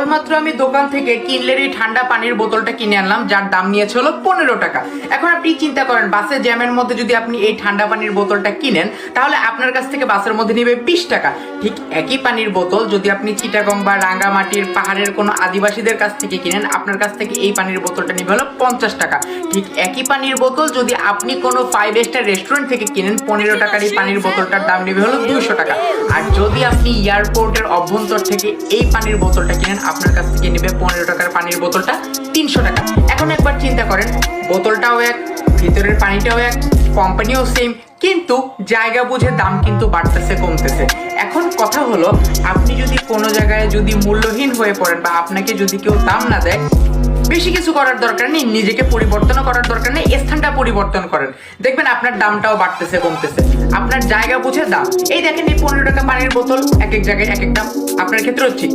কেবলমাত্র আমি দোকান থেকে কিনলের এই ঠান্ডা পানির বোতলটা কিনে আনলাম, যার দাম নিয়েছে হলো 15 টাকা। এখন আপনি চিন্তা করেন, বাসে জ্যামের মধ্যে যদি আপনি এই ঠান্ডা পানির বোতলটা কিনেন, তাহলে আপনার কাছ থেকে বাসের মধ্যে নেবে 20 টাকা। ঠিক একই পানির বোতল যদি আপনি চিটাগং বা রাঙ্গামাটির পাহাড়ের কোনো আদিবাসীদের কাছ থেকে কিনেন, আপনার কাছ থেকে এই পানির বোতলটা নেবে হলো 50 টাকা। ঠিক একই পানির বোতল যদি আপনি কোনো 5 স্টার রেস্টুরেন্ট থেকে কিনেন, 15 টাকার এই পানির বোতলটার দাম নেবে হলো 200 টাকা। আর যদি আপনি এয়ারপোর্টের অভ্যন্তর থেকে এই পানির বোতলটা কিনেন, আপনার কাছ থেকে নেবে 15 টাকার পানির বোতলটা 300 টাকা। এখন একবার চিন্তা করেন, বোতলটাও এক, ভিতরের পানিটাও এক, কোম্পানিও সেম, কিন্তু জায়গা বুঝে দাম কিন্তু বাড়তেছে কমতেছে। এখন কথা হলো, আপনি যদি কোনো জায়গায় যদি মূল্যহীন হয়ে পড়েন বা আপনাকে যদি কেউ দাম না দেয়, বেশি কিছু করার দরকার নেই, নিজেকে পরিবর্তন করার দরকার নেই, স্থানটা পরিবর্তন করেন, দেখবেন আপনার দামটাও বাড়তেছে কমতেছে। আপনার জায়গা বুঝে দাম। এই দেখেন, এই 15 টাকা পানির বোতল এক এক জায়গায় এক এক দাম। আপনার ক্ষেত্রে হচ্ছে